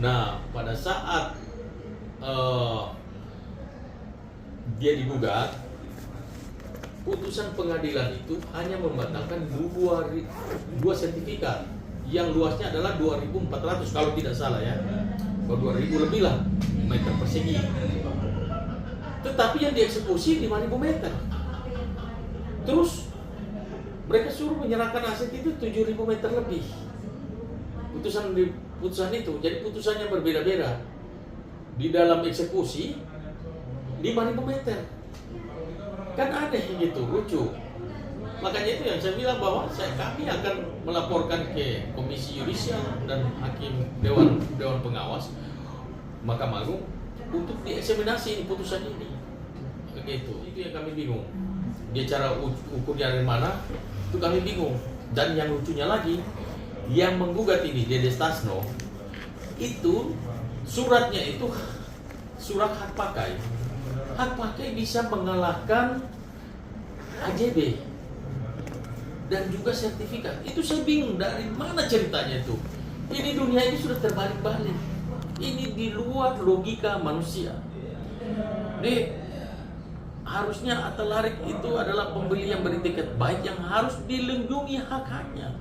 Nah, pada saat dia digugat, putusan pengadilan itu hanya membatalkan dua sertifikat yang luasnya adalah 2.400 kalau tidak salah ya, 2.000 lebih lah meter persegi. Tetapi yang dieksekusi 5.000 meter. Terus mereka suruh menyerahkan aset itu 7.000 meter lebih. Putusan itu, jadi putusannya berbeda-beda. Di dalam eksekusi 5.000 meter. Kan aneh gitu, lucu. Makanya itu yang saya bilang bahwa kami akan melaporkan ke Komisi Yudisial dan Hakim Dewan Pengawas Mahkamah Agung untuk dieksaminasi putusan ini. Begitu. Itu yang kami bingung. Dia cara ukurnya dari mana? Itu kami bingung. Dan yang lucunya lagi, yang menggugat ini Dede Stasno itu suratnya itu surat hak pakai. Hak pakai bisa mengalahkan AJB dan juga sertifikat. Itu saya bingung dari mana ceritanya itu. Ini dunia ini sudah terbalik-balik. Ini di luar logika manusia. Harusnya Atalarik itu adalah pembeli yang beretiket baik yang harus dilindungi hak-haknya.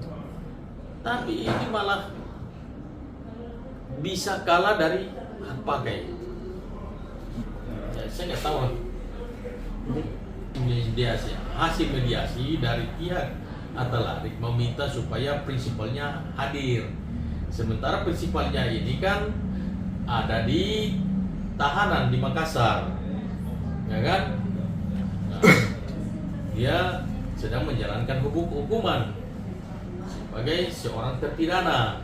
Tapi ini malah bisa kalah dari hak pakai. Ya, saya nggak tahu mediasi, hasil mediasi dari pihak Atalarik meminta supaya prinsipalnya hadir. Sementara prinsipalnya ini kan ada di tahanan di Makassar, ya kan? Nah, dia sedang menjalankan hukuman sebagai seorang terpidana.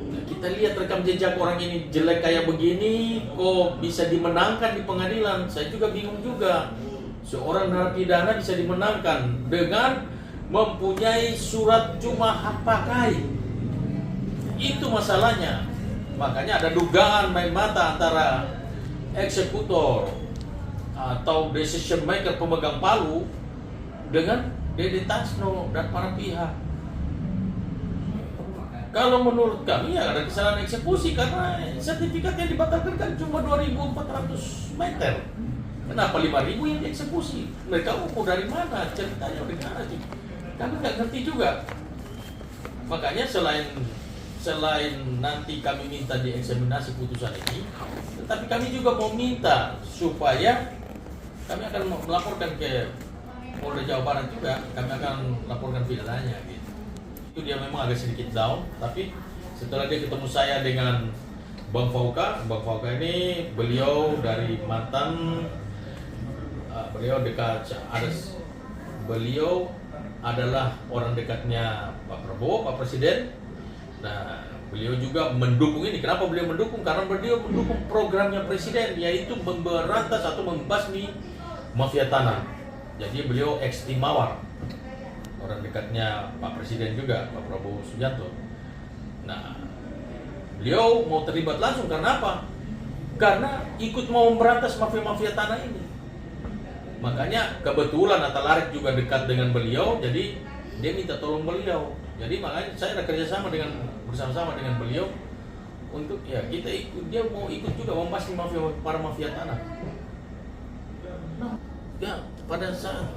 Nah, kita lihat rekam jejak orang ini jelek kayak begini, kok bisa dimenangkan di pengadilan? Saya juga bingung juga. Seorang narapidana bisa dimenangkan dengan mempunyai surat cuma hak pakai. Itu masalahnya. Makanya ada dugaan main mata antara eksekutor atau decision maker pemegang palu dengan Dede Stasno dan para pihak. Kalau menurut kami ya ada kesalahan eksekusi karena sertifikat yang dibatalkan kan cuma 2.400 meter. Kenapa 5.000 yang dieksekusi? Mereka ukur dari mana? Ceritanya dari mana sih? Kami nggak ngerti juga. Makanya selain nanti kami minta dieksaminasi putusan ini, tetapi kami juga mau minta supaya kami akan melaporkan ke Polda Jawa Barat juga, kami akan laporkan pidananya gitu. Itu dia memang agak sedikit down, tapi setelah dia ketemu saya dengan Bang Fauka ini beliau dari mantan, beliau dekat beliau adalah orang dekatnya Pak Prabowo, Pak Presiden. Nah, beliau juga mendukung ini. Kenapa beliau mendukung? Karena beliau mendukung programnya Presiden, yaitu memberantas atau membasmi mafia tanah. Jadi beliau ex-tim Mawar, orang dekatnya Pak Presiden juga, Pak Prabowo Subianto. Nah, beliau mau terlibat langsung karena apa? Karena ikut mau memberantas mafia-mafia tanah ini. Makanya kebetulan Atalarik juga dekat dengan beliau, jadi dia minta tolong beliau. Jadi makanya saya ada kerjasama bersama-sama dengan beliau untuk ya kita ikut, dia mau ikut juga membasmi para mafia tanah. Ya pada saat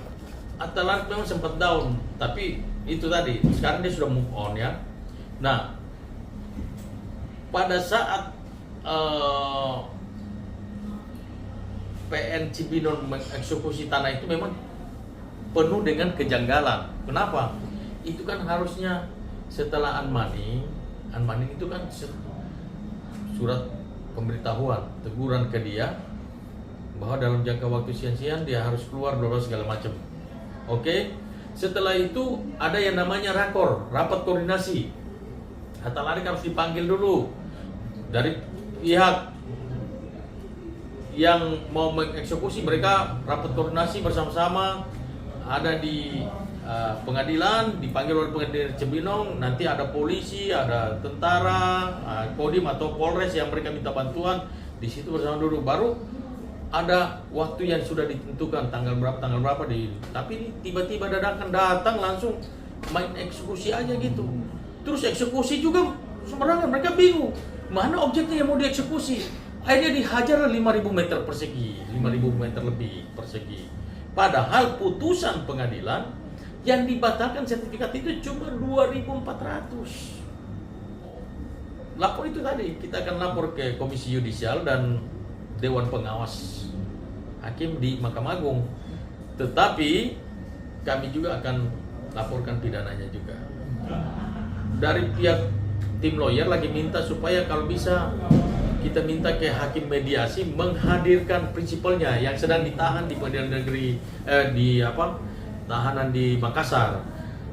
Atalarik memang sempat down, tapi itu tadi sekarang dia sudah move on ya. Nah pada saat PN Cibinong mengeksekusi tanah itu memang penuh dengan kejanggalan. Kenapa? Itu kan harusnya setelah unmoney itu kan surat pemberitahuan, teguran ke dia bahwa dalam jangka waktu sekian dia harus keluar segala macam. Oke? Setelah itu ada yang namanya rakor, rapat koordinasi. Atalarik harus dipanggil dulu dari pihak yang mau mengeksekusi, mereka rapat koordinasi bersama-sama ada di pengadilan, dipanggil oleh pengadilan Cibinong, nanti ada polisi, ada tentara, Kodim atau Polres yang mereka minta bantuan di situ bersama dulu, baru ada waktu yang sudah ditentukan tanggal berapa tapi ini tiba-tiba dadakan datang langsung main eksekusi aja gitu. Terus eksekusi juga sembarangan, mereka bingung mana objeknya yang mau dieksekusi. Akhirnya dihajar 5.000 meter persegi, 5.000 meter lebih persegi. Padahal putusan pengadilan yang dibatalkan sertifikat itu cuma 2.400. Lapor itu tadi, kita akan lapor ke Komisi Yudisial dan Dewan Pengawas Hakim di Mahkamah Agung. Tetapi kami juga akan laporkan pidananya juga. Dari pihak tim lawyer lagi minta supaya kalau bisa kita minta ke hakim mediasi menghadirkan prinsipalnya yang sedang ditahan di pengadilan negeri tahanan di Makassar.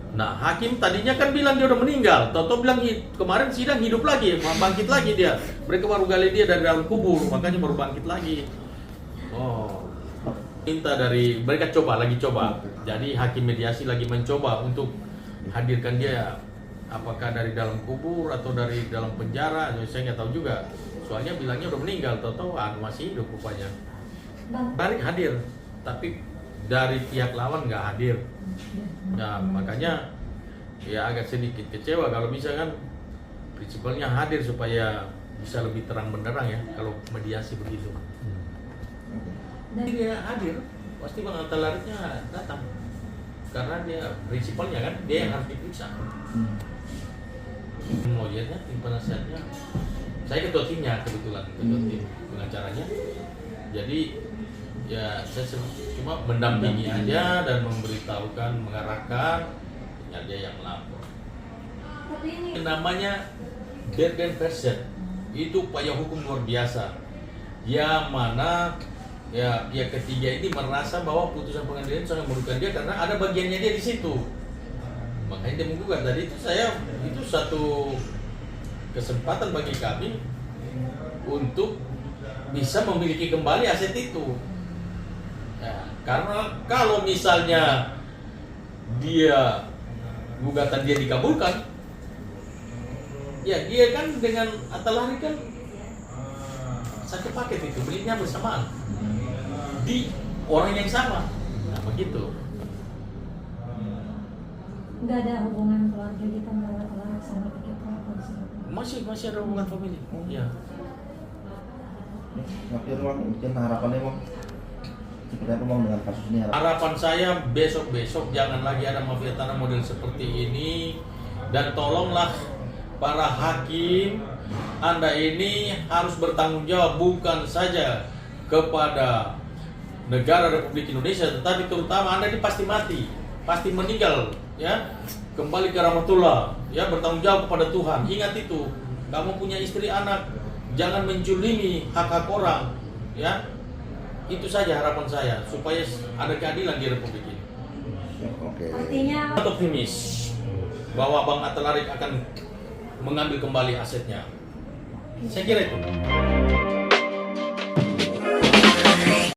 Nah, hakim tadinya kan bilang dia udah meninggal, Toto bilang kemarin sidang hidup lagi, bangkit lagi dia. Mereka baru gali dia dari dalam kubur, makanya baru bangkit lagi. Oh, minta dari mereka lagi coba. Jadi hakim mediasi lagi mencoba untuk hadirkan dia, apakah dari dalam kubur atau dari dalam penjara, saya nggak tahu juga. Soalnya bilangnya udah meninggal, Toto masih hidup rupanya. Balik hadir, tapi dari pihak lawan nggak hadir. Nah, makanya ya agak sedikit kecewa kalau bisa kan prinsipalnya hadir supaya bisa lebih terang benderang ya kalau mediasi begitu. Jadi dia hadir, pasti Bang Atalaritnya datang karena dia prinsipalnya kan dia yang harus diperiksa. Lawyernya, tim penasihatnya, saya ketua timnya kebetulan, ketua tim pengacaranya. Jadi ya saya cuma mendampingi aja dan memberitahukan, mengarahkan, tinggal dia yang melapor. Namanya Bergen-Belsen itu upaya hukum luar biasa, yang mana ya pihak ketiga ini merasa bahwa putusan pengadilan sangat merugikan dia karena ada bagiannya dia di situ. Makanya dia menggugat. Tadi itu satu kesempatan bagi kami untuk bisa memiliki kembali aset itu. Ya, karena kalau misalnya gugatan dia dikabulkan, ya dia kan dengan Atalari kan satu paket itu, belinya bersamaan di orang yang sama. Nah begitu. Nggak ada hubungan keluarga kita merawat sama kita Masih ada hubungan famili. Ya. Tapi mungkin harapannya seperti apa dengan kasus ini? Harapan saya besok jangan lagi ada mafia tanah model seperti ini, dan tolonglah para hakim, Anda ini harus bertanggung jawab bukan saja kepada negara Republik Indonesia, tetapi terutama Anda ini pasti mati, pasti meninggal, ya, kembali ke rahmatullah, ya, bertanggung jawab kepada Tuhan. Ingat itu, kamu punya istri anak, jangan menculimi hak-hak orang, ya. Itu saja harapan saya supaya ada keadilan di Republik ini. Oke. Artinya Optimis bahwa Bang Atalarik akan mengambil kembali asetnya. Saya kira itu.